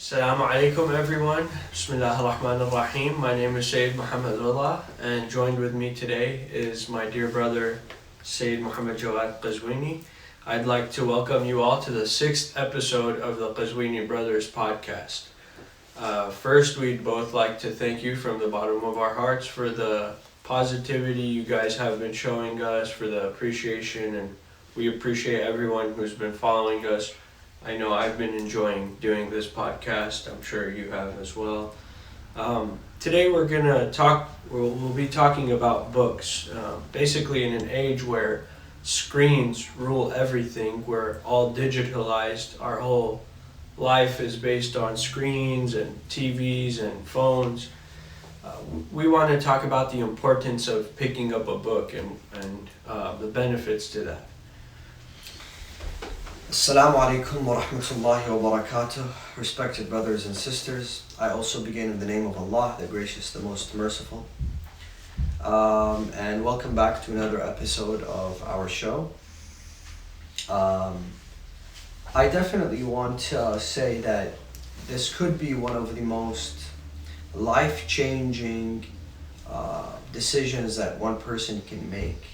Assalamu alaikum everyone. Bismillah ar-Rahman ar-Rahim. My name is Sayyid Muhammad Rilla, and joined with me today is my dear brother Sayyid Muhammad Jawad Qazwini. I'd like to welcome you all to the 6th episode of the Qazwini Brothers podcast. First, we'd both like to thank you from the bottom of our hearts for the positivity you guys have been showing us, for the appreciation, and we appreciate everyone who's been following us. I know I've been enjoying doing this podcast. I'm sure you have as well. Today we'll be talking about books. Basically, in an age where screens rule everything, we're all digitalized, our whole life is based on screens and TVs and phones. We want to talk about the importance of picking up a book and the benefits to that. Assalamu alaikum wa rahmatullahi wa barakatuh. Respected brothers and sisters, I also begin in the name of Allah, the gracious, the most merciful. And welcome back to another episode of our show. I definitely want to say that this could be one of the most life-changing decisions that one person can make.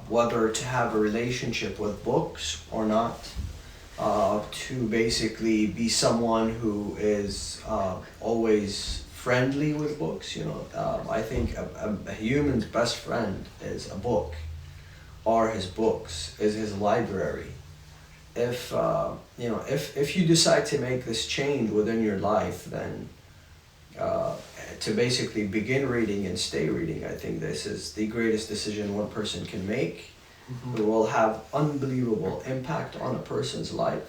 Whether to have a relationship with books or not, to basically be someone who is always friendly with books. I think a human's best friend is a book, or his books, is his library. If you decide to make this change within your life, then to basically begin reading and stay reading, I think this is the greatest decision one person can make. It will have unbelievable impact on a person's life.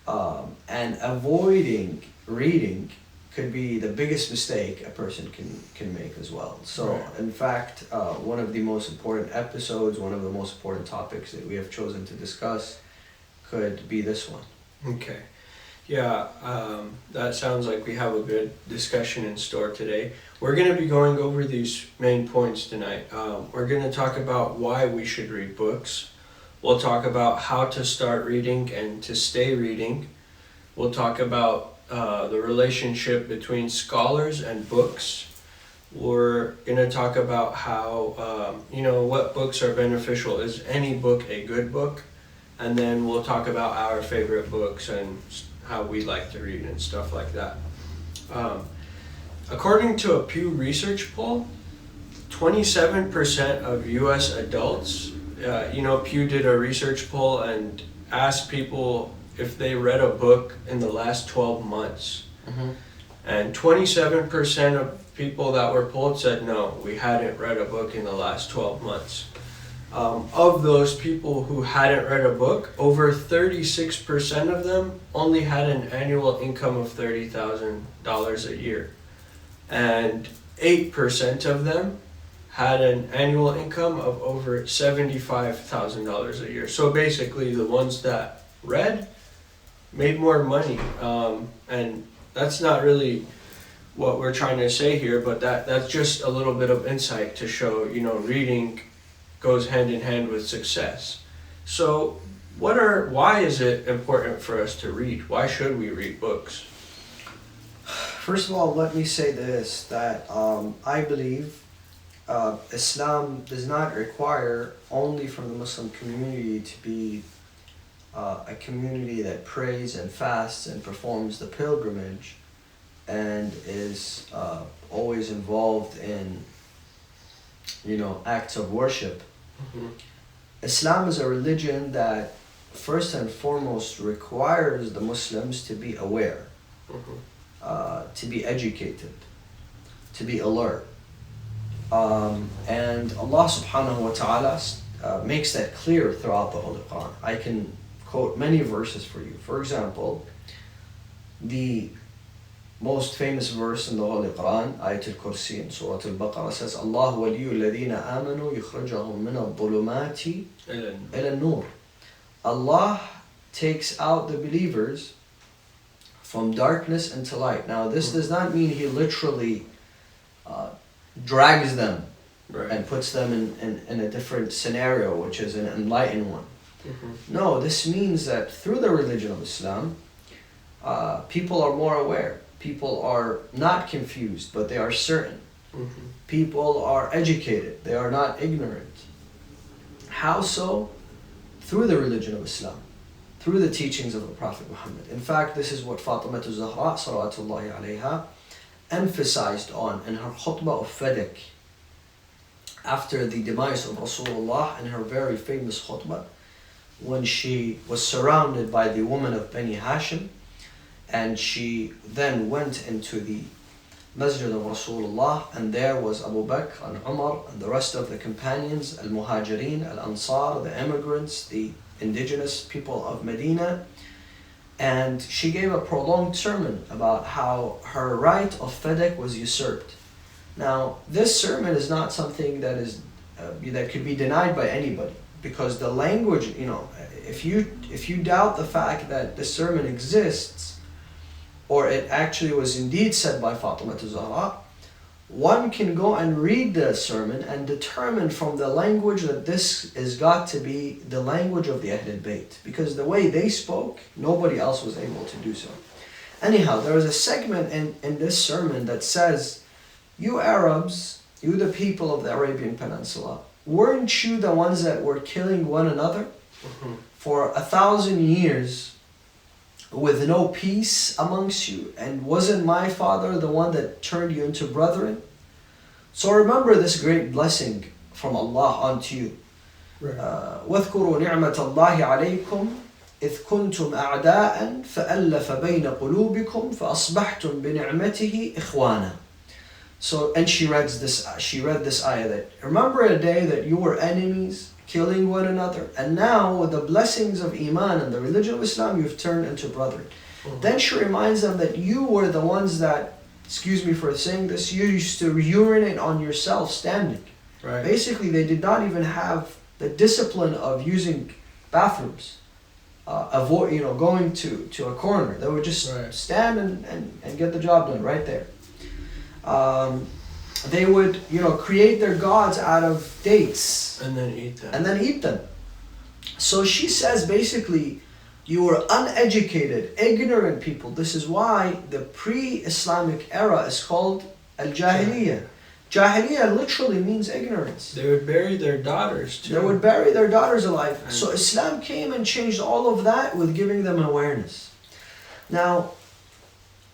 And avoiding reading could be the biggest mistake a person can make as well. So, right. In fact, one of the most important episodes, one of the most important topics that we have chosen to discuss could be this one. Okay. Yeah, that sounds like we have a good discussion in store today. We're going to be going over these main points tonight. We're going to talk about why we should read books. We'll talk about how to start reading and to stay reading. We'll talk about the relationship between scholars and books. We're going to talk about how, what books are beneficial. Is any book a good book? And then we'll talk about our favorite books and how we like to read and stuff like that. According to a Pew Research poll, 27% of U.S. adults, Pew did a research poll and asked people if they read a book in the last 12 months. And 27% of people that were polled said no, we hadn't read a book in the last 12 months. Of those people who hadn't read a book, over 36% of them only had an annual income of $30,000 a year. And 8% of them had an annual income of over $75,000 a year. So basically the ones that read made more money. And that's not really what we're trying to say here, but that's just a little bit of insight to show, reading goes hand in hand with success. So why is it important for us to read? Why should we read books? First of all, let me say this, that I believe Islam does not require only from the Muslim community to be a community that prays and fasts and performs the pilgrimage and is always involved in acts of worship. Islam is a religion that first and foremost requires the Muslims to be aware, to be educated, to be alert. And Allah subhanahu wa ta'ala makes that clear throughout the Holy Quran. I can quote many verses for you. For example, the most famous verse in the Holy Quran, Ayatul Kursi in Surah Al-Baqarah, says, Allah waliyyu alladhina amanu yukhrijahum min al-dhulumati ila an-nur. Allah takes out the believers from darkness into light. Now, this does not mean He literally drags them and puts them in a different scenario, which is an enlightened one. No, this means that through the religion of Islam, People are more aware. People are not confused, but they are certain. Mm-hmm. People are educated. They are not ignorant. How so? Through the religion of Islam, through the teachings of the Prophet Muhammad. In fact, this is what Fatima Zahra salawatullahi alayha emphasized on in her khutbah of Fadak after the demise of Rasulullah, in her very famous khutbah, when she was surrounded by the women of Bani Hashim, and she then went into the Masjid of Rasulullah, and there was Abu Bakr and Umar and the rest of the companions, Al-Muhajirin, Al-Ansar, the immigrants, the indigenous people of Medina, and she gave a prolonged sermon about how her right of Fadak was usurped. Now, this sermon is not something that is that could be denied by anybody, because the language, if you doubt the fact that the sermon exists, or it actually was indeed said by Fatima Zahra, one can go and read the sermon and determine from the language that this has got to be the language of the Ahlul Bayt, because the way they spoke, nobody else was able to do so. Anyhow, there is a segment in this sermon that says, you Arabs, you the people of the Arabian Peninsula, weren't you the ones that were killing one another for 1,000 years with no peace amongst you? And wasn't my father the one that turned you into brethren? So remember this great blessing from Allah unto you. وَاذْكُرُوا نِعْمَةَ اللَّهِ عَلَيْكُمْ إِذْ كُنْتُمْ أَعْدَاءً فَأَلَّفَ بَيْنَ قُلُوبِكُمْ فَأَصْبَحْتُمْ بِنِعْمَتِهِ إِخْوَانًا. So, and she read this ayah, that remember a day that you were enemies, killing one another, and now with the blessings of Iman and the religion of Islam, you've turned into brethren. Then she reminds them that you were the ones that, excuse me for saying this, you used to urinate on yourself standing. Right. Basically, they did not even have the discipline of using bathrooms, going to a corner. They would just stand and get the job done right there. They would, create their gods out of dates. And then eat them. So she says basically, you were uneducated, ignorant people. This is why the pre-Islamic era is called Al-Jahiliyyah. Jahiliyyah literally means ignorance. They would bury their daughters too. They would bury their daughters alive. So Islam came and changed all of that with giving them awareness. Now,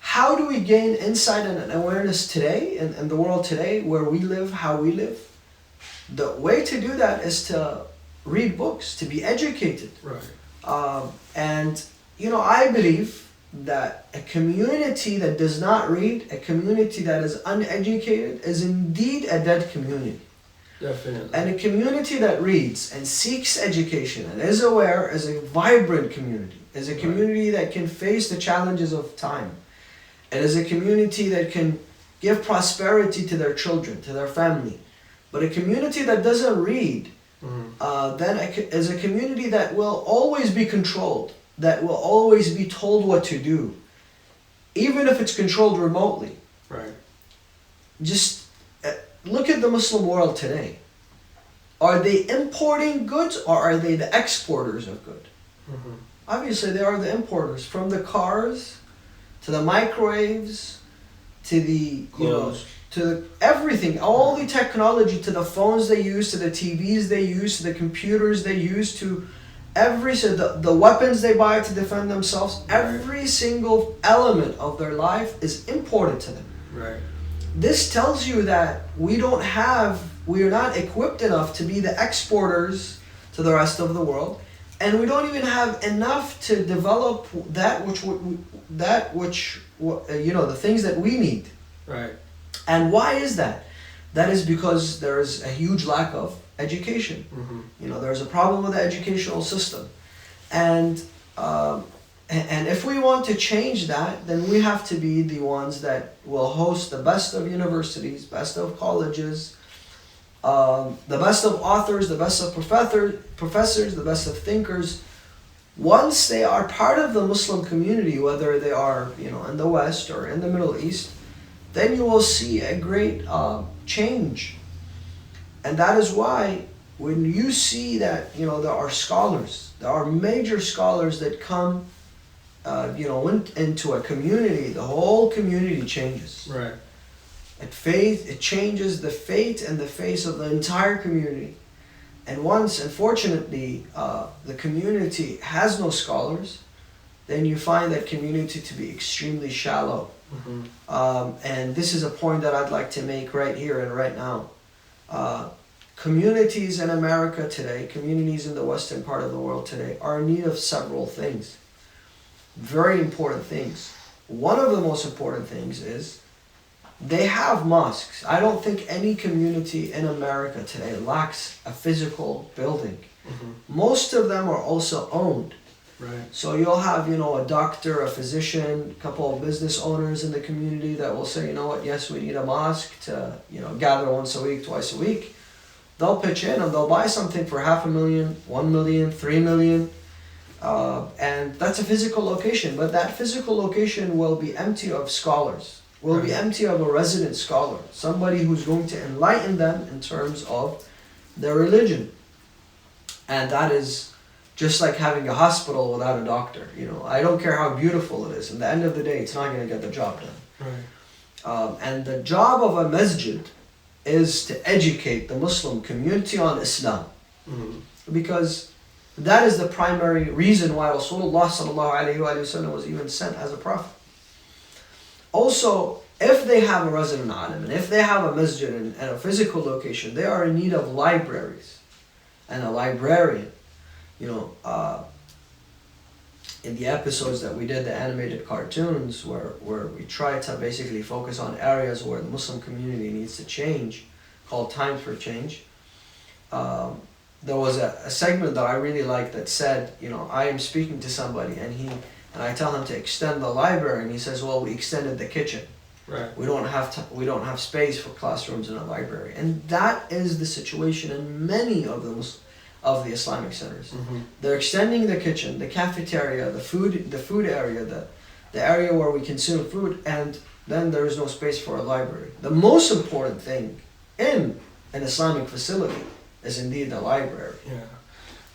how do we gain insight and awareness today, in the world today, where we live, how we live? The way to do that is to read books, to be educated. Right. I believe that a community that does not read, a community that is uneducated, is indeed a dead community. Definitely. And a community that reads and seeks education and is aware is a vibrant community, is a community that can face the challenges of time. It is a community that can give prosperity to their children, to their family. But a community that doesn't read, then is a community that will always be controlled, that will always be told what to do, even if it's controlled remotely. Right. Just look at the Muslim world today. Are they importing goods, or are they the exporters of goods? Obviously, they are the importers. From the cars, to the microwaves, to the clothes, to everything, all the technology, to the phones they use, to the TVs they use, to the computers they use, to the weapons they buy to defend themselves. Every single element of their life is imported to them. Right. This tells you that we are not equipped enough to be the exporters to the rest of the world. And we don't even have enough to develop the things that we need. Right. And why is that? That is because there is a huge lack of education. There's a problem with the educational system. And if we want to change that, then we have to be the ones that will host the best of universities, best of colleges, the best of authors, the best of professors, the best of thinkers. Once they are part of the Muslim community, whether they are in the West or in the Middle East, then you will see a great change. And that is why when you see that there are scholars, there are major scholars that come went into a community, the whole community changes. Right. It changes the fate and the face of the entire community. And once, unfortunately, the community has no scholars, then you find that community to be extremely shallow. And this is a point that I'd like to make right here and right now. Communities in America today, communities in the western part of the world today, are in need of several things. Very important things. One of the most important things is they have mosques. I don't think any community in America today lacks a physical building. Most of them are also owned. Right. So you'll have, a doctor, a physician, a couple of business owners in the community that will say, yes, we need a mosque to, gather once a week, twice a week. They'll pitch in and they'll buy something for $500,000, $1 million, $3 million. And that's a physical location, but that physical location will be empty of scholars, will be empty of a resident scholar, somebody who's going to enlighten them in terms of their religion. And that is just like having a hospital without a doctor. I don't care how beautiful it is. At the end of the day, it's not going to get the job done. Right. And the job of a masjid is to educate the Muslim community on Islam. Because that is the primary reason why Rasulullah ﷺ was even sent as a prophet. Also, if they have a resident alim, and if they have a masjid and a physical location, they are in need of libraries and a librarian. In the episodes that we did, the animated cartoons, where we tried to basically focus on areas where the Muslim community needs to change, called Times for Change, there was a segment that I really liked that said, I am speaking to somebody and I tell him to extend the library, and he says, well, we extended the kitchen. Right. We don't have space for classrooms in a library. And that is the situation in many of the Islamic centers. They're extending the kitchen, the cafeteria, the food area, the area where we consume food, and then there is no space for a library. The most important thing in an Islamic facility is indeed the library. Yeah.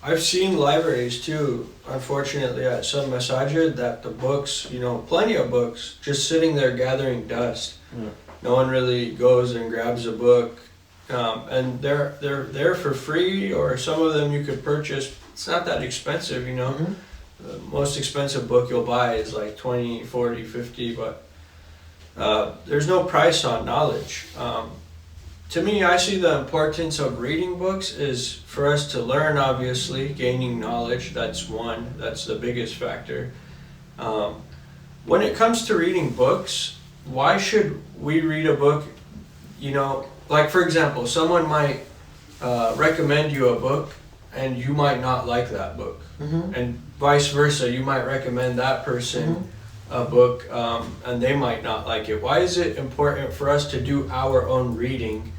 I've seen libraries too, unfortunately, at some masajid, that the books, plenty of books, just sitting there gathering dust. No one really goes and grabs a book. And they're there for free, or some of them you could purchase. It's not that expensive, The most expensive book you'll buy is like 20, 40, 50, but there's no price on knowledge. To me, I see the importance of reading books is for us to learn, obviously, gaining knowledge. That's the biggest factor. When it comes to reading books, why should we read a book, like, for example, someone might recommend you a book and you might not like that book. And vice versa, you might recommend that person a book and they might not like it. Why is it important for us to do our own reading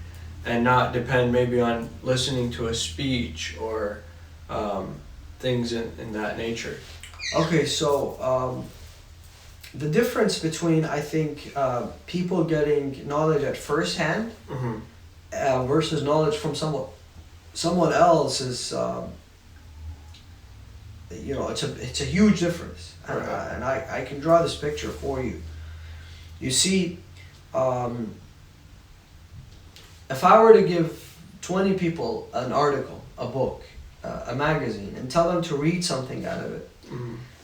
and not depend maybe on listening to a speech or things in that nature? Okay, so the difference between, I think, people getting knowledge at first hand versus knowledge from someone else is, it's a huge difference. And I can draw this picture for you. You see, if I were to give 20 people an article, a book, a magazine, and tell them to read something out of it,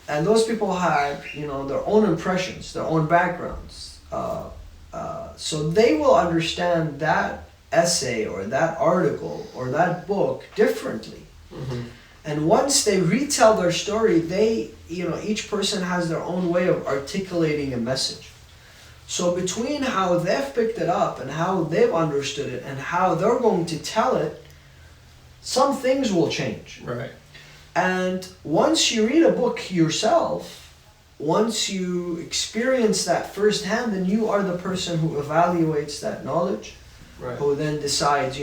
and those people had, their own impressions, their own backgrounds. So they will understand that essay or that article or that book differently. And once they retell their story, each person has their own way of articulating a message. So between how they've picked it up and how they've understood it and how they're going to tell it, some things will change. Right. And once you read a book yourself, once you experience that firsthand, then you are the person who evaluates that knowledge, who then decides,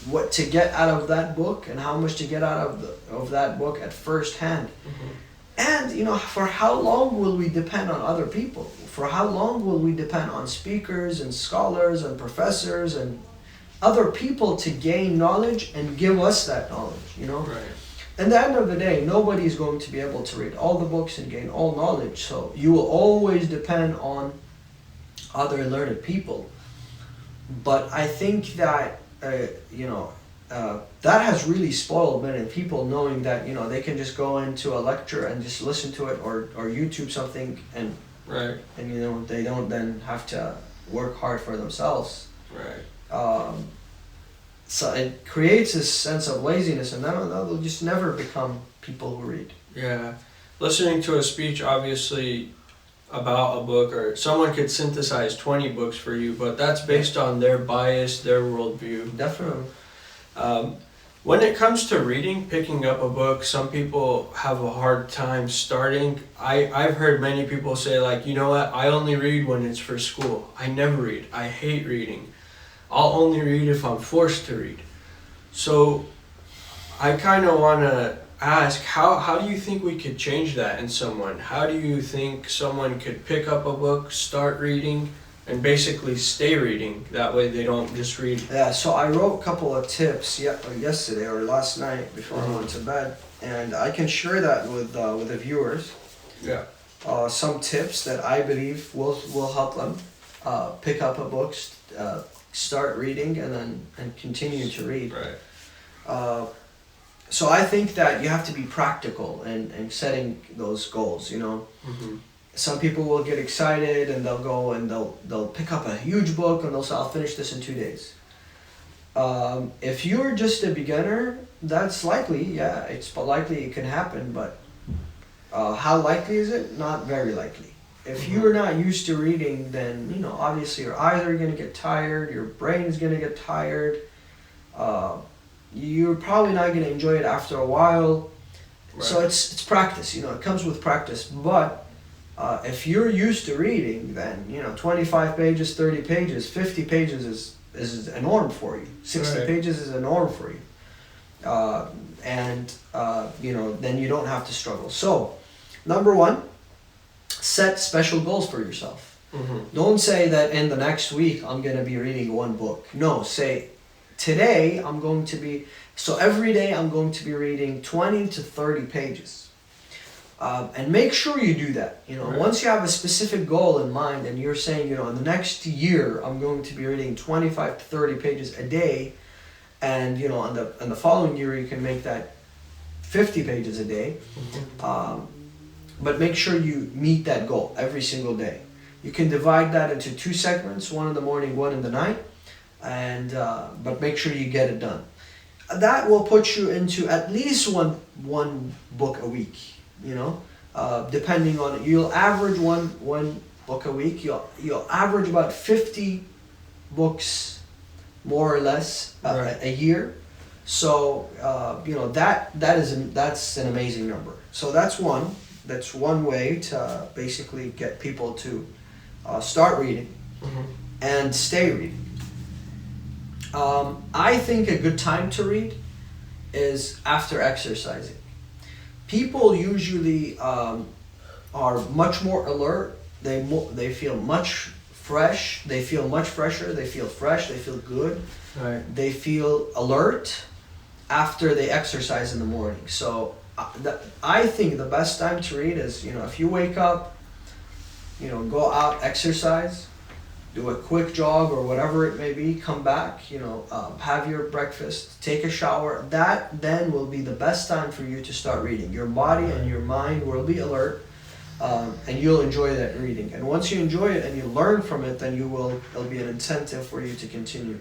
what to get out of that book and how much to get out of that book at first hand. And, for how long will we depend on other people? For how long will we depend on speakers and scholars and professors and other people to gain knowledge and give us that knowledge, Right. in the end of the day, nobody's going to be able to read all the books and gain all knowledge. So you will always depend on other learned people. But I think that that has really spoiled many people, knowing that they can just go into a lecture and just listen to it, or YouTube something, and Right. and they don't then have to work hard for themselves. Right. So it creates this sense of laziness, and then they'll just never become people who read. Yeah. Listening to a speech, obviously, about a book, or someone could synthesize 20 books for you, but that's based on their bias, their worldview. Definitely. When it comes to reading, picking up a book, some people have a hard time starting. I've heard many people say, like, you know what, I only read when it's for school. I never read. I hate reading. I'll only read if I'm forced to read. So I kind of want to ask, how do you think we could change that in someone? How do you think someone could pick up a book, start reading, and basically stay reading? That way they don't just read. Yeah, so I wrote a couple of tips yesterday or last night before I went to bed, and I can share that with the viewers. Yeah. Some tips that I believe will help them pick up a book, start reading, and continue to read. Right. So I think that you have to be practical in setting those goals. Mm-hmm. Some people will get excited and they'll go and they'll pick up a huge book and they'll say, I'll finish this in 2 days. If you're just a beginner, that's likely. Yeah, it's likely it can happen, but how likely is it? Not very likely. If you're not used to reading, then obviously your eyes are gonna get tired, your brain is gonna get tired. You're probably not gonna enjoy it after a while. Right. So it's practice. It comes with practice. But if you're used to reading, then 25 pages, 30 pages, 50 pages is a norm for you. 60 Right. pages is a norm for you. Then you don't have to struggle. So, number one, set special goals for yourself. Mm-hmm. Don't say that in the next week I'm going to be reading one book. No, say today I'm going to be, so every day I'm going to be reading 20 to 30 pages. And make sure you do that. Right. Once you have a specific goal in mind and you're saying, in the next year I'm going to be reading 25 to 30 pages a day, and in the following year you can make that 50 pages a day. Mm-hmm. But make sure you meet that goal every single day. You can divide that into 2 segments, one in the morning, one in the night, and but make sure you get it done. That will put you into at least one book a week. Depending on it, you'll average one book a week. You'll average about 50 books, more or less, Right. a year. So that's an amazing number. So that's one. That's one way to basically get people to start reading Mm-hmm. and stay reading. I think a good time to read is after exercising. People usually are much more alert. They feel much fresh. They feel much fresher. They feel fresh. They feel good. Right. They feel alert after they exercise in the morning. So I think the best time to read is, if you wake up, go out, exercise, do a quick jog or whatever it may be, come back, have your breakfast, take a shower. That then will be the best time for you to start reading. Your body and your mind will be alert, and you'll enjoy that reading. And once you enjoy it and you learn from it, then it'll be an incentive for you to continue.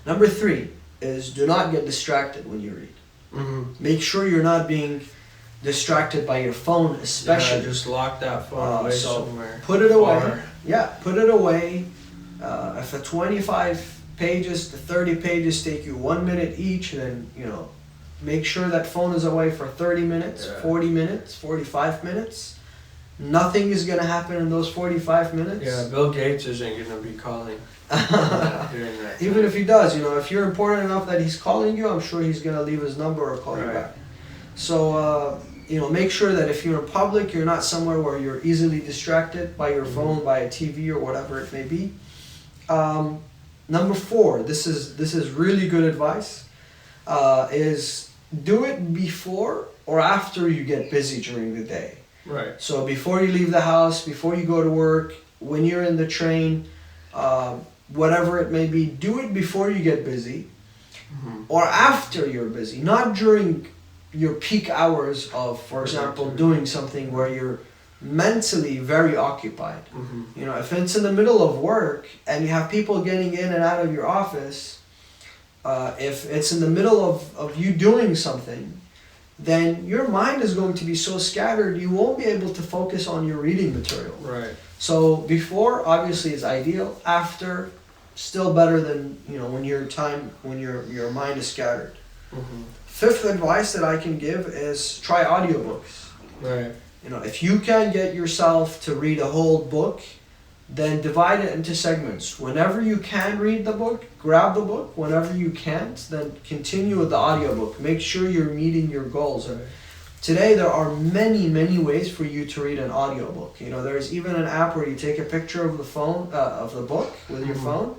Number 3 is, do not get distracted when you read. Mm-hmm. Make sure you're not being distracted by your phone, especially. Yeah, just lock that phone away so somewhere. Put it away. Far. Yeah, put it away. If the 25 pages to 30 pages take you 1 minute each, then make sure that phone is away for 30 minutes, Yeah. 40 minutes, 45 minutes. Nothing is gonna happen in those 45 minutes. Yeah, Bill Gates isn't gonna be calling during that Even time. if he does, if you're important enough that he's calling you, I'm sure he's gonna leave his number or call you Right. back. So make sure that if you're in public, you're not somewhere where you're easily distracted by your phone, by a TV, or whatever it may be. Number 4, this is really good advice. Is do it before or after you get busy during the day. Right. So before you leave the house, before you go to work, when you're in the train, whatever it may be, do it before you get busy Mm-hmm. or after you're busy, not during your peak hours of, for example, doing something where you're mentally very occupied. Mm-hmm. You know, if it's in the middle of work and you have people getting in and out of your office, if it's in the middle of you doing something, then your mind is going to be so scattered you won't be able to focus on your reading material. Right. So before obviously is ideal, after still better than, you know, when your mind is scattered. Mm-hmm. Fifth advice that I can give is try audiobooks. Right. You know, if you can get yourself to read a whole book, then divide it into segments. Whenever you can read the book, grab the book. Whenever you can't, then continue with the audiobook. Make sure you're meeting your goals. And today there are many, many ways for you to read an audiobook. You know, there's even an app where you take a picture of the phone, of the book with your phone,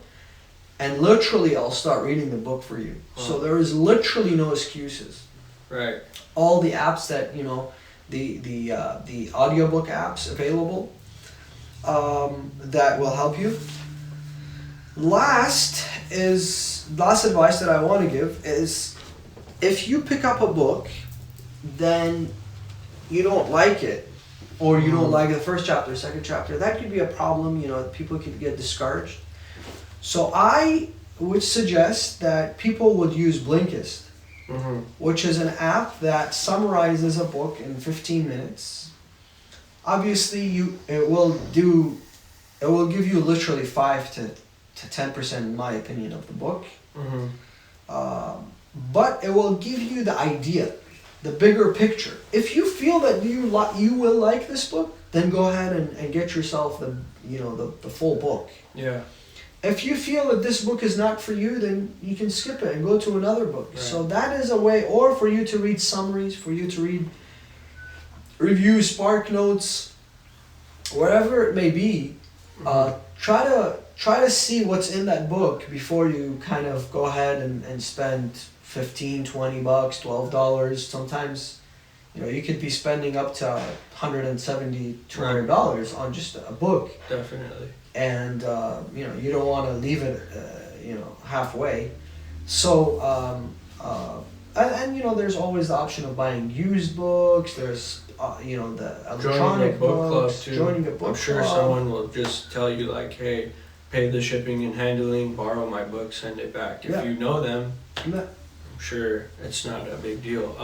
and literally I'll start reading the book for you. So there is literally no excuses. Right. All the apps that, you know, the audiobook apps available that will help you. Last advice that I want to give is, if you pick up a book, then you don't like it, or you don't like the first chapter, second chapter, that could be a problem. You know, people could get discouraged. So I would suggest that people would use Blinkist, Mm-hmm. which is an app that summarizes a book in 15 minutes. Obviously, it will give you literally 5 to 10%, in my opinion, of the book. Mm-hmm. But it will give you the idea, the bigger picture. If you feel that you will like this book, then go ahead and get yourself the full book. Yeah. If you feel that this book is not for you, then you can skip it and go to another book. Right. So that is a way, or for you to read summaries, for you to read reviews, Spark Notes, whatever it may be. Try to see what's in that book before you kind of go ahead and spend $15, $20, $12. Sometimes, you know, you could be spending up to $170, $200 on just a book. Definitely. And you know, you don't want to leave it halfway. So and you know, there's always the option of buying used books. There's you know, the electronic books, joining a book I'm sure club. someone will just tell you like, hey, pay the shipping and handling, borrow my book, send it back. If Yeah. you know them, Yeah. I'm sure it's not a big deal.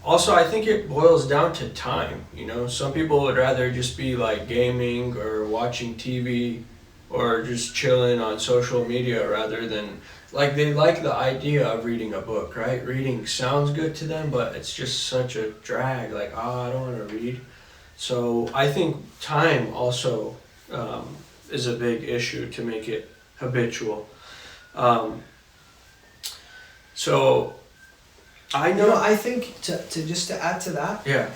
Also, I think it boils down to time. You know, some people would rather just be like gaming or watching TV or just chilling on social media rather than, like, they like the idea of reading a book, right? Reading sounds good to them, but it's just such a drag. Like, I don't want to read. So I think time also is a big issue to make it habitual. So I You know. know, I think to just to add to that, Yeah.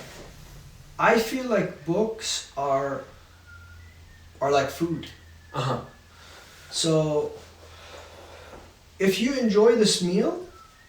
I feel like books are like food. Uh-huh. So if you enjoy this meal,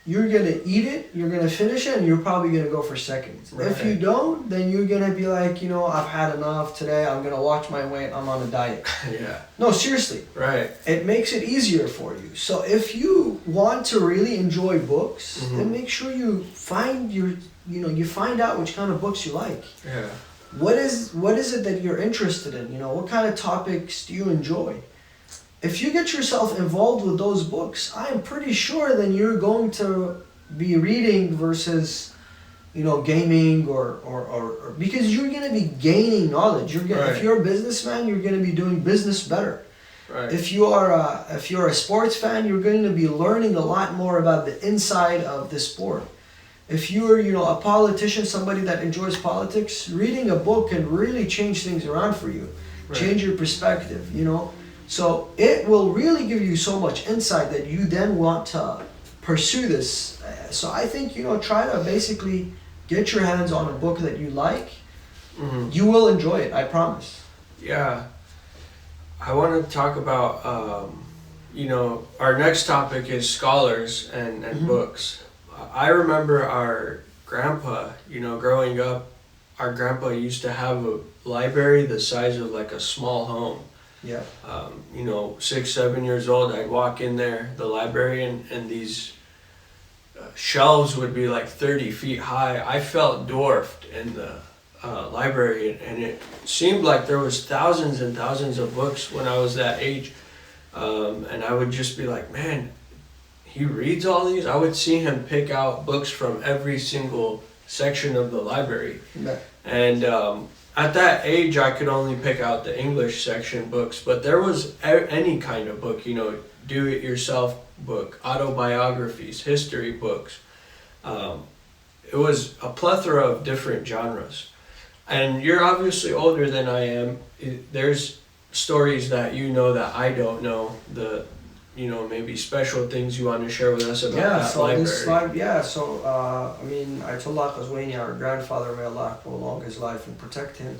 you're gonna eat it, you're gonna finish it, and you're probably gonna go for seconds. If you Right. don't, then you're gonna be like, you know, I've had enough today, I'm gonna watch my weight, I'm on a diet. Yeah. No, seriously, Right. it makes it easier for you. So if you want to really enjoy books, then make sure you find you find out which kind of books you like. Yeah. What is it that you're interested in? You know, what kind of topics do you enjoy? If you get yourself involved with those books, I am pretty sure then you're going to be reading versus, you know, gaming or because you're going to be gaining knowledge. Right. If you're a businessman, you're going to be doing business better. Right. If you're a sports fan, you're going to be learning a lot more about the inside of the sport. If you're, you know, a politician, somebody that enjoys politics, reading a book can really change things around for you, change your perspective, you know. So it will really give you so much insight that you then want to pursue this. So I think, you know, try to basically get your hands on a book that you like. Mm-hmm. You will enjoy it, I promise. Yeah. I want to talk about, you know, our next topic is scholars and books. I remember our grandpa, you know, growing up, our grandpa used to have a library the size of like a small home. Yeah. You know, 6, 7 years old, I'd walk in there, the library, and these shelves would be like 30 feet high. I felt dwarfed in the library, and it seemed like there was thousands and thousands of books when I was that age. And I would just be like, man, he reads all these? I would see him pick out books from every single section of the library. Yeah. And at that age, I could only pick out the English section books, but there was any kind of book, you know, do-it-yourself book, autobiographies, history books. It was a plethora of different genres. And you're obviously older than I am. There's stories that you know that I don't know. You know, maybe special things you want to share with us about that library. I mean, Ayatollah Qazwini, our grandfather, may Allah prolong his life and protect him,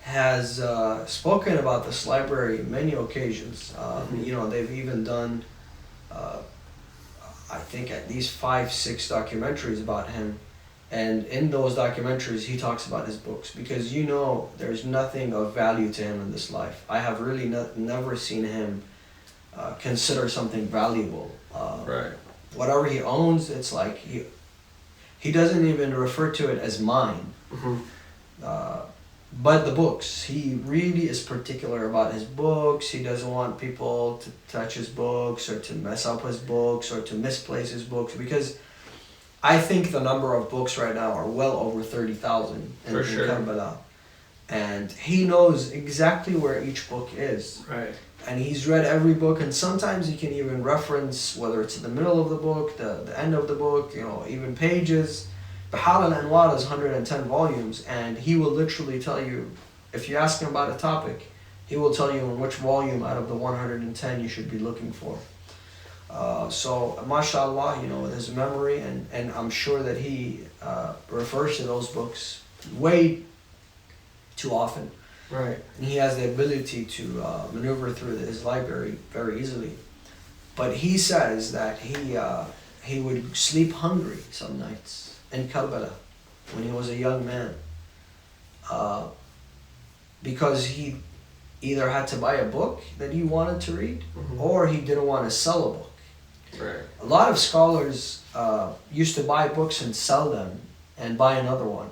has spoken about this library many occasions. You know, they've even done, I think, at least 5, 6 documentaries about him. And in those documentaries, he talks about his books, because, you know, there's nothing of value to him in this life. I have really never seen him consider something valuable. Right. Whatever he owns, it's like he doesn't even refer to it as mine. But the books, he really is particular about his books. He doesn't want people to touch his books or to mess up his books or to misplace his books, because I think the number of books right now are well over 30,000 in Karbala. And he knows exactly where each book is. Right. And he's read every book, and sometimes he can even reference whether it's in the middle of the book, the end of the book, you know, even pages. Bihar al-Anwar is 110 volumes, and he will literally tell you, if you ask him about a topic, he will tell you in which volume out of the 110 you should be looking for. So, mashallah, you know, with his memory, and I'm sure that he refers to those books way too often. Right. And he has the ability to maneuver through his library very easily. But he says that he would sleep hungry some nights in Karbala when he was a young man, because he either had to buy a book that he wanted to read, or he didn't want to sell a book. Right. A lot of scholars used to buy books and sell them and buy another one,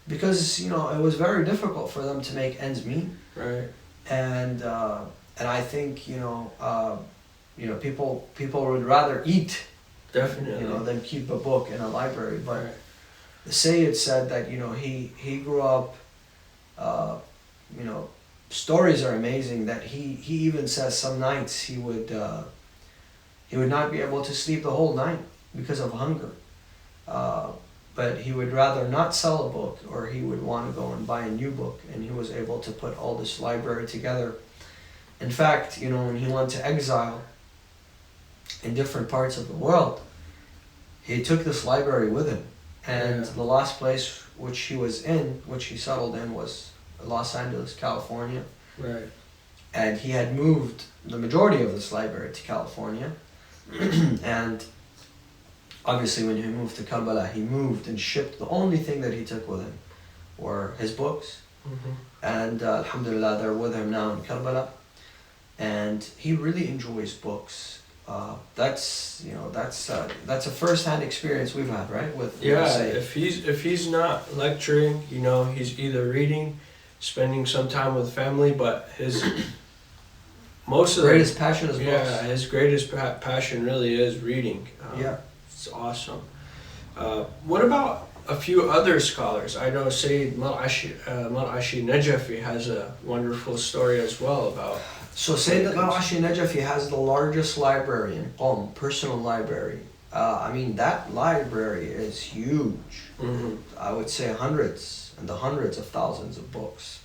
because, you know, it was very difficult for them to make ends meet. Right. And I think, you know, people would rather eat, Definitely, you know, than keep a book in a library. But right. the Sayyid said that, you know, he grew up, you know, stories are amazing, that he even says some nights he would not be able to sleep the whole night because of hunger. But he would rather not sell a book, or he would want to go and buy a new book, and he was able to put all this library together. In fact, you know, when he went to exile in different parts of the world, he took this library with him. And the last place which he settled in, was Los Angeles, California. Right. And he had moved the majority of this library to California. And obviously when he moved to Karbala, he moved and shipped. The only thing that he took with him were his books. And alhamdulillah, they're with him now in Karbala. And he really enjoys books. That's a first-hand experience we've had, right? With if he's not lecturing, you know, he's either reading, spending some time with family, but his greatest passion is books. Yeah, his greatest passion really is reading. It's awesome. What about a few other scholars? I know Sayyid Mar'ashi Najafi has a wonderful story as well about. So Sayyid Mar'ashi Najafi has the largest library in Qom, personal library. I mean, that library is huge. I would say hundreds and the hundreds of thousands of books.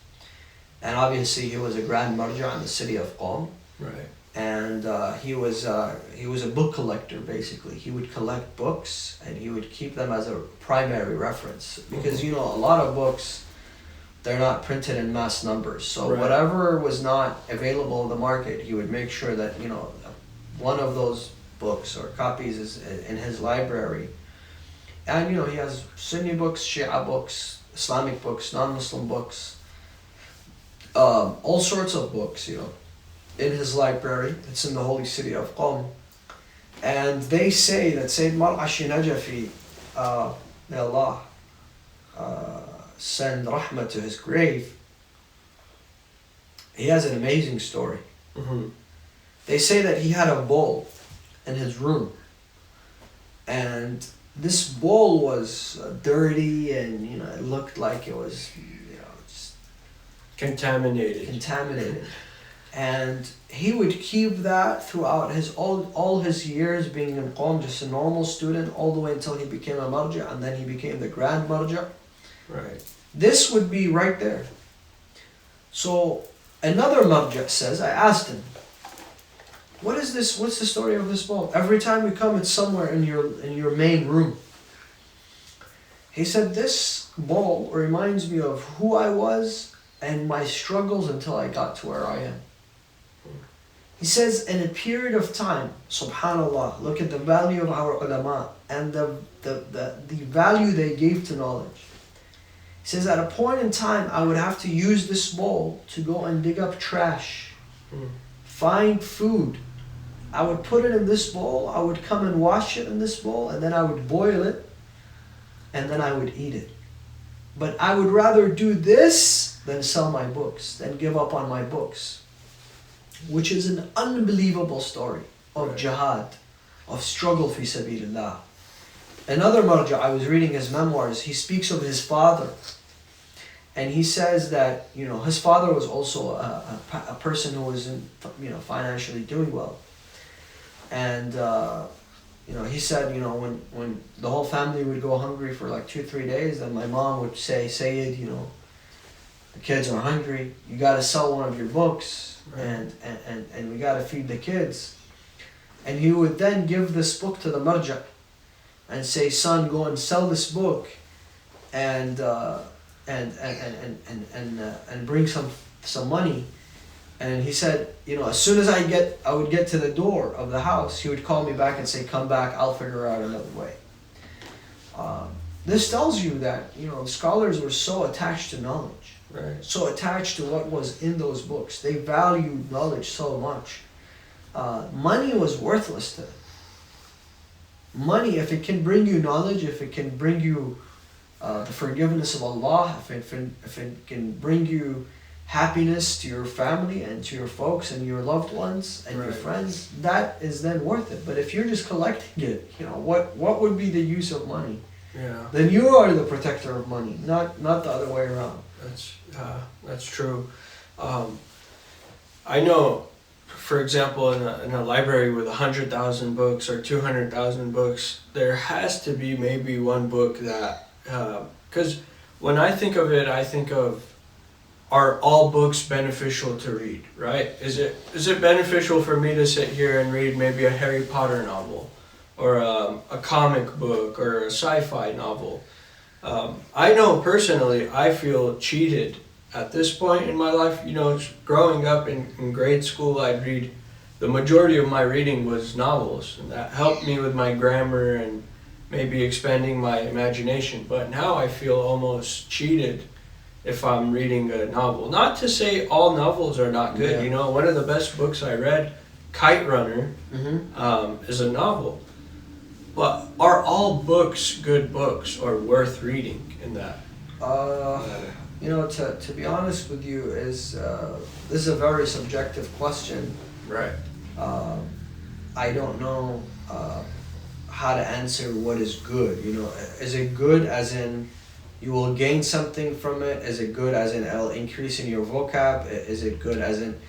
And obviously he was a grand marja in the city of Qom. Right. And he was a book collector, basically. He would collect books and he would keep them as a primary reference, because you know, a lot of books, they're not printed in mass numbers. So whatever was not available in the market, he would make sure that, you know, one of those books or copies in his library. And he has Sunni books, Shia books, Islamic books, non-Muslim books, all sorts of books, in his library. It's in the holy city of Qom. And they say that Sayyid Mar'ashi Najafi, may Allah send rahmah to his grave, he has an amazing story. Mm-hmm. They say that he had a bowl in his room, and this bowl was dirty, and it looked like it was just Contaminated. And he would keep that throughout his all his years being in Qom, just a normal student, all the way until he became a marja, and then he became the grand marja. Right. This would be right there. So another marja says, I asked him, what is this? What's the story of this bowl? Every time we come, it's somewhere in your main room. He said, this bowl reminds me of who I was and my struggles until I got to where I am. He says, in a period of time, subhanallah, look at the value of our ulama and the value they gave to knowledge. He says, at a point in time, I would have to use this bowl to go and dig up trash, find food. I would put it in this bowl, I would come and wash it in this bowl, and then I would boil it, and then I would eat it. But I would rather do this than sell my books, than give up on my books. Which is an unbelievable story of jihad, of struggle fi sabilillah. Another marja, I was reading his memoirs, he speaks of his father. And he says that, his father was also a person who wasn't, financially doing well. And, he said, when the whole family would go hungry for like 2-3 days, then my mom would say, Sayyid, the kids are hungry, you gotta sell one of your books. Right. And we gotta feed the kids. And he would then give this book to the marja and say, son, go and sell this book and bring some money. And he said, as soon as I would get to the door of the house, he would call me back and say, come back, I'll figure out another way. This tells you that, scholars were so attached to knowledge. Right. So attached to what was in those books. They valued knowledge so much. Money was worthless to them. Money, if it can bring you knowledge, if it can bring you the forgiveness of Allah, if it can bring you happiness to your family and to your folks and your loved ones and your friends, that is then worth it. But if you're just collecting it, what would be the use of money? Yeah. Then you are the protector of money, not the other way around. That's true. I know, for example, in a library with 100,000 books or 200,000 books, there has to be maybe one book that, because when I think of it, I think of, are all books beneficial to read, right? Is it beneficial for me to sit here and read maybe a Harry Potter novel, or a comic book, or a sci-fi novel? I know personally, I feel cheated at this point in my life. Growing up in grade school, I'd read, the majority of my reading was novels, and that helped me with my grammar and maybe expanding my imagination. But now I feel almost cheated if I'm reading a novel. Not to say all novels are not good. Yeah. One of the best books I read, Kite Runner, is a novel. But are all books good books or worth reading in that? To be honest with you, this is a very subjective question. Right. I don't know how to answer what is good. Is it good as in you will gain something from it? Is it good as in it'll increase in your vocab? Is it good as in...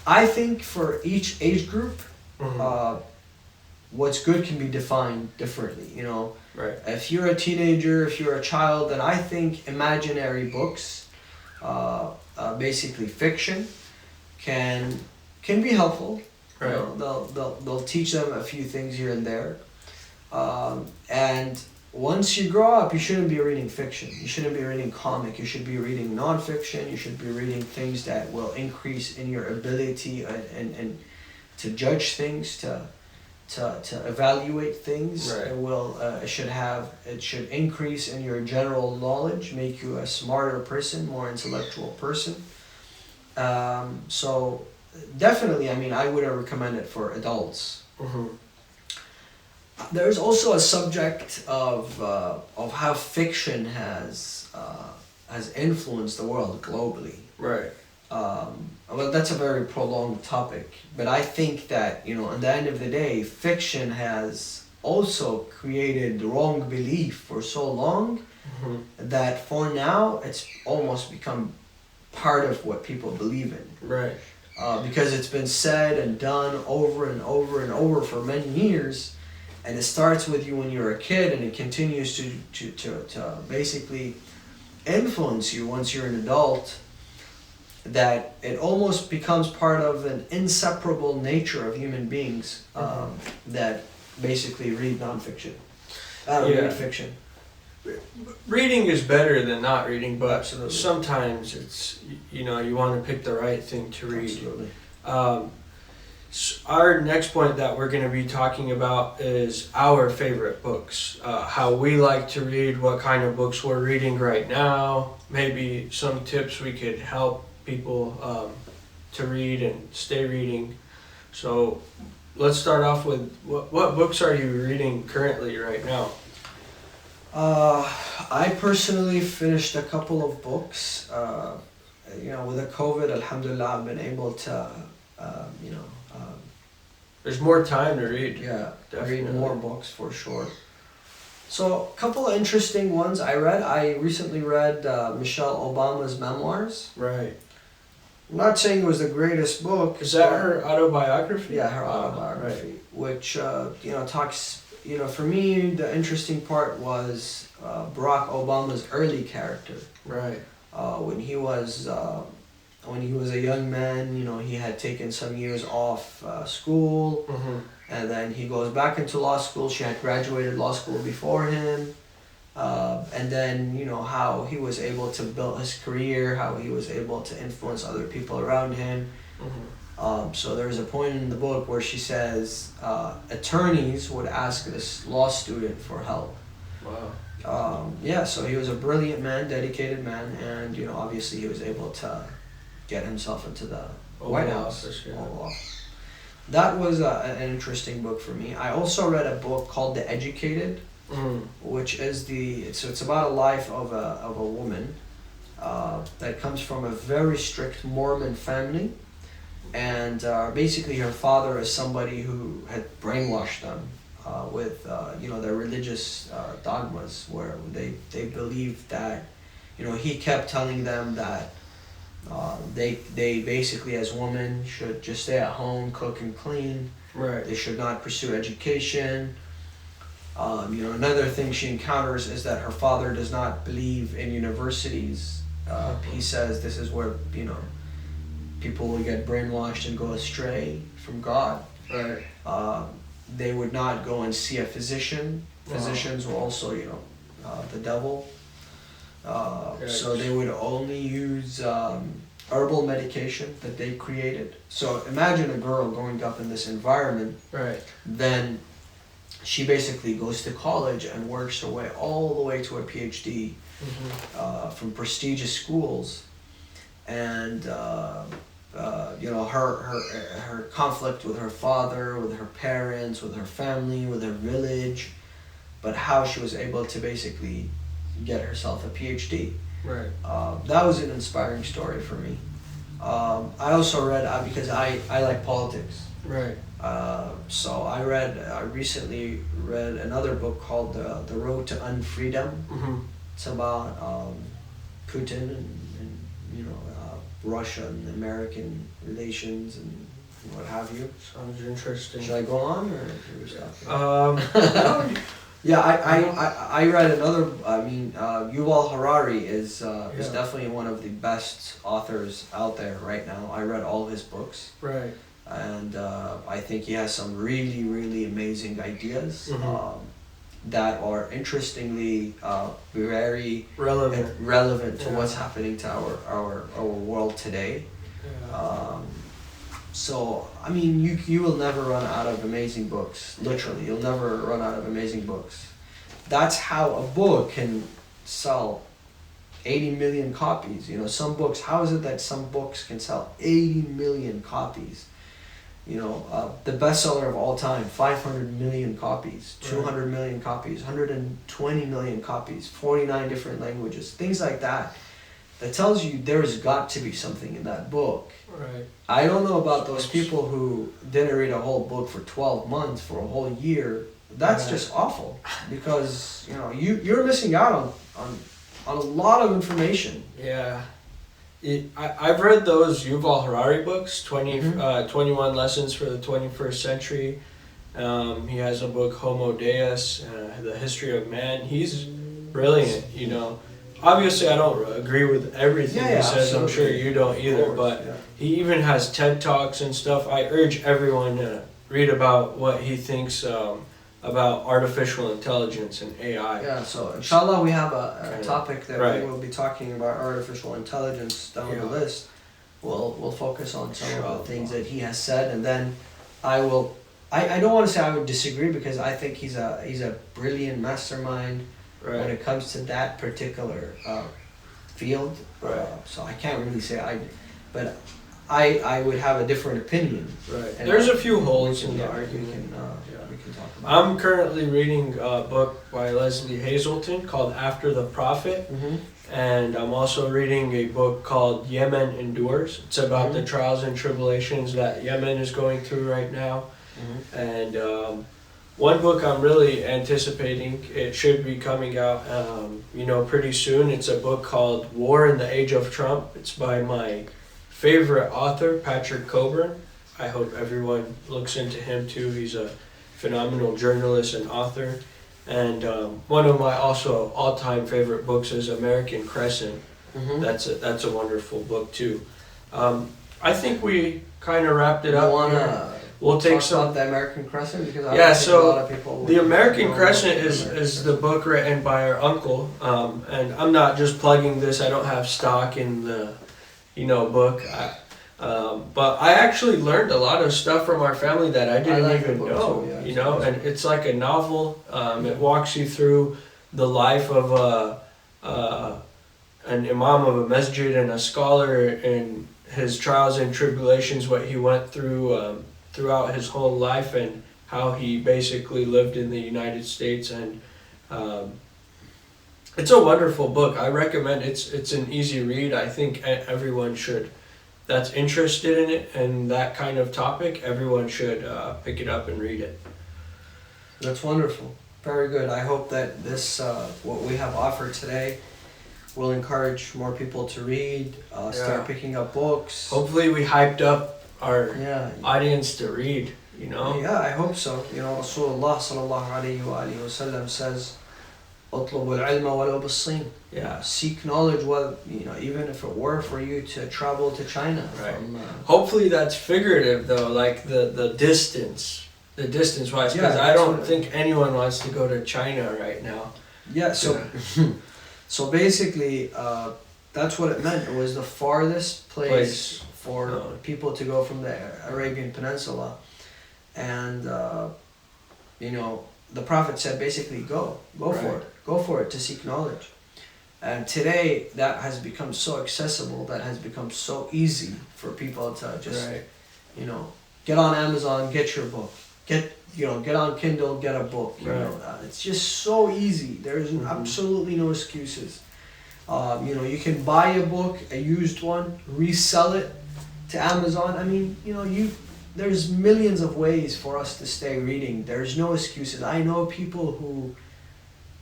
I think for each age group, what's good can be defined differently, Right. If you're a teenager, if you're a child, then I think imaginary books, basically fiction, can be helpful. Right. They'll teach them a few things here and there. And once you grow up, you shouldn't be reading fiction. You shouldn't be reading comic. You should be reading non-fiction. You should be reading things that will increase in your ability and to judge things, to to evaluate things. Right. It should increase in your general knowledge, make you a smarter person, more intellectual person. So definitely, I mean, I would recommend it for adults. Mm-hmm. There's also a subject of how fiction has influenced the world globally. Right. Well, that's a very prolonged topic, but I think that, you know, at the end of the day, fiction has also created wrong belief for so long Mm-hmm. that for now it's almost become part of what people believe in. Right. Because it's been said and done over and over and over for many years, and it starts with you when you're a kid, and it continues to basically influence you once you're an adult, that it almost becomes part of an inseparable nature of human beings that basically read nonfiction, read fiction. Reading is better than not reading, but Absolutely. sometimes it's, you know, you want to pick the right thing to read. Absolutely. Our next point that we're going to be talking about is our favorite books, how we like to read, what kind of books we're reading right now, maybe some tips we could help people to read and stay reading. So let's start off with what books are you reading currently right now? I personally finished a couple of books. You know, with the COVID, alhamdulillah, I've been able to, you know, There's more time to read. yeah, Definitely. read more books for sure. So, a couple of interesting ones I read. I recently read Michelle Obama's memoirs. Right. I'm not saying it was the greatest book. Is that her autobiography? Yeah, her autobiography, which you know, talks. You know, for me, the interesting part was Barack Obama's early character. Right. When he was a young man, you know, he had taken some years off school, Mm-hmm. and then he goes back into law school. She had graduated law school before him, and then, you know, how he was able to build his career, how he was able to influence other people around him. Mm-hmm. So there's a point in the book where she says attorneys would ask this law student for help. Wow. Yeah, so he was a brilliant man, dedicated man, and, you know, obviously he was able to get himself into the White House. Office, yeah. Oval Office. That was an interesting book for me. I also read a book called The Educated, Mm-hmm. which is it's about a life of a woman that comes from a very strict Mormon family, and basically her father is somebody who had brainwashed them with you know, their religious dogmas, where they believed that, you know, he kept telling them that they basically as women should just stay at home, cook and clean. Right. They should not pursue education. You know, another thing she encounters is that her father does not believe in universities. He says this is where, you know, people will get brainwashed and go astray from God. Right. They would not go and see a physician. Wow. Physicians were also, you know, the devil. So Yikes. they would only use herbal medication that they created. So imagine a girl growing up in this environment. Right. Then she basically goes to college and works her way all the way to a PhD Mm-hmm. from prestigious schools, and you know, her conflict with her father, with her parents, with her family, with her village, but how she was able to basically get herself a PhD. Right. That was an inspiring story for me. I also read, because I like politics. Right. So I recently read another book called The Road to Unfreedom. Mm-hmm. It's about Putin and you know, Russia and American relations and what have you. Sounds interesting. Should I go on or should we stop? No, Yeah, I read another. I mean, Yuval Harari is Yeah. definitely one of the best authors out there right now. I read all of his books, right. and I think he has some really, really amazing ideas Mhm. that are interestingly very Relevant. to Yeah. what's happening to our world today. Yeah. So I mean, you will never run out of amazing books. Literally, you'll never run out of amazing books. That's how a book can sell 80 million copies. You know, some books. How is it that some books can sell 80 million copies? You know, the bestseller of all time, 500 million copies, 200 million copies, 120 million copies, 49 different languages, things like that. That tells you there's got to be something in that book. Right. I don't know about those people who didn't read a whole book for 12 months, for a whole year. That's just awful, because you know you're missing out on a lot of information. Yeah. I've read those Yuval Harari books, 21 Lessons for the 21st Century. He has a book, Homo Deus, The History of Man. He's brilliant, you know. Obviously, I don't agree with everything he says. Absolutely. I'm sure you don't either. But he even has TED Talks and stuff. I urge everyone to read about what he thinks about artificial intelligence and AI. Yeah, so inshallah we have a topic that Right. we will be talking about, artificial intelligence, down the list. We'll focus on some of the things that he has said, and then I don't want to say I would disagree, because I think he's a brilliant mastermind when it comes to that particular field. Right. So I can't really say but I would have a different opinion. Right. And There's a few holes in the we argument. can talk about I'm currently reading a book by Leslie Hazelton called After the Prophet, and I'm also reading a book called Yemen Endures. It's about the trials and tribulations that Yemen is going through right now. And one book I'm really anticipating, it should be coming out pretty soon. It's a book called War in the Age of Trump. It's by my favorite author, Patrick Coburn. I hope everyone looks into him too. He's a phenomenal journalist and author. And one of my also all-time favorite books is American Crescent. That's a wonderful book too. I think we kind of wrapped it up. We'll take some about the American Crescent, because I think so a lot of people the American don't Crescent know is the book written by our uncle, and I'm not just plugging this. I don't have stock in the book. But I actually learned a lot of stuff from our family that I didn't even know. Too, and it's like a novel. It walks you through the life of an imam of a masjid and a scholar, and his trials and tribulations, what he went through throughout his whole life, and how he basically lived in the United States. And it's a wonderful book. I recommend it's an easy read. I think everyone should, that's interested in it and that kind of topic, everyone should pick it up and read it. That's wonderful. Very good. I hope that this, what we have offered today, will encourage more people to read, start picking up books. Hopefully we hyped up our audience to read, Yeah, I hope so. Rasulullah sallallahu alayhi wa sallam says, "Utlub al-ilma walau bis-Sin." Yeah. Seek knowledge, even if it were for you to travel to China. Right. Hopefully that's figurative though, like the distance wise, because I don't think anyone wants to go to China right now. Yeah. So basically, that's what it meant. It was the farthest place for people to go from the Arabian Peninsula, and the Prophet said basically go for it to seek knowledge. And today that has become so accessible, that has become so easy for people to just get on Amazon, get your book, get on Kindle, get a book. It's just so easy. There's absolutely no excuses. You can buy a book, a used one, resell it to Amazon. I mean, there's millions of ways for us to stay reading. There's no excuses. I know people who,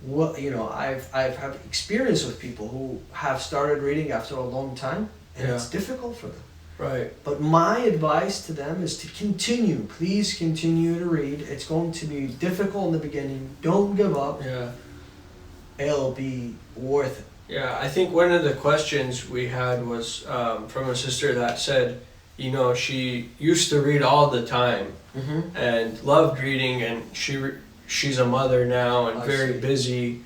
I've had experience with people who have started reading after a long time, and it's difficult for them. Right. But my advice to them is to continue. Please continue to read. It's going to be difficult in the beginning. Don't give up. Yeah. It'll be worth it. Yeah, I think one of the questions we had was from a sister that said, she used to read all the time and loved reading, and she's a mother now and very busy,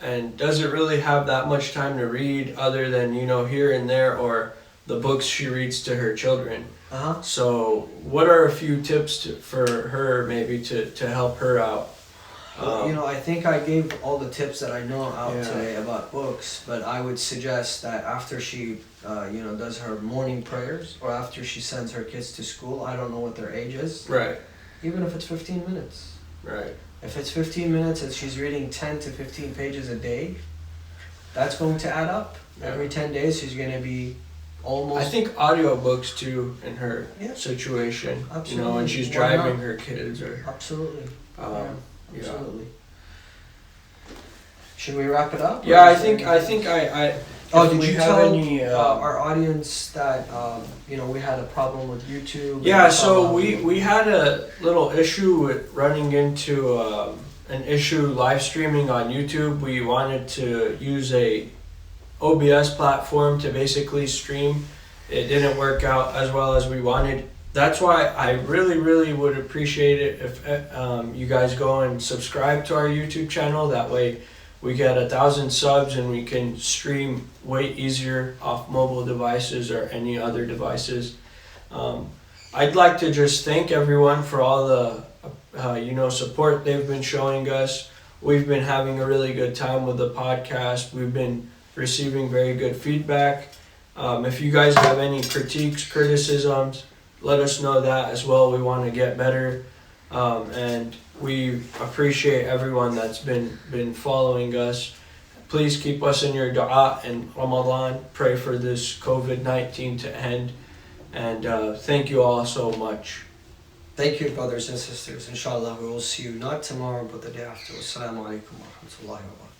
and doesn't really have that much time to read other than here and there, or the books she reads to her children. Uh-huh. So, what are a few tips for her maybe to help her out? You know, I think I gave all the tips that I know out Yeah. today about books, but I would suggest that after she, does her morning prayers, or after she sends her kids to school, I don't know what their age is, Right, even if it's 15 minutes. right. If it's 15 minutes and she's reading 10 to 15 pages a day, that's going to add up. Yeah. Every 10 days, she's going to be almost. I think audiobooks too in her Yeah. situation. You know, Absolutely. when she's Why driving not? her kids or. Absolutely. Yeah. Absolutely. Should we wrap it up? Yeah, or I is there think I anything? think I. Oh, if did we you have tell any, our audience that we had a problem with YouTube? Yeah, and so problem- we had a little issue with running into an issue live streaming on YouTube. We wanted to use a OBS platform to basically stream. It didn't work out as well as we wanted. That's why I really would appreciate it if you guys go and subscribe to our YouTube channel. That way we get 1,000 subs and we can stream way easier off mobile devices or any other devices. I'd like to just thank everyone for all the support they've been showing us. We've been having a really good time with the podcast. We've been receiving very good feedback. If you guys have any critiques, criticisms, let us know that as well. We want to get better. And we appreciate everyone that's been following us. Please keep us in your dua and Ramadan. Pray for this COVID-19 to end. And thank you all so much. Thank you, brothers and sisters. Inshallah, we will see you not tomorrow, but the day after. Wassalamu alaikum wa rahmatullahi wa barakatuh.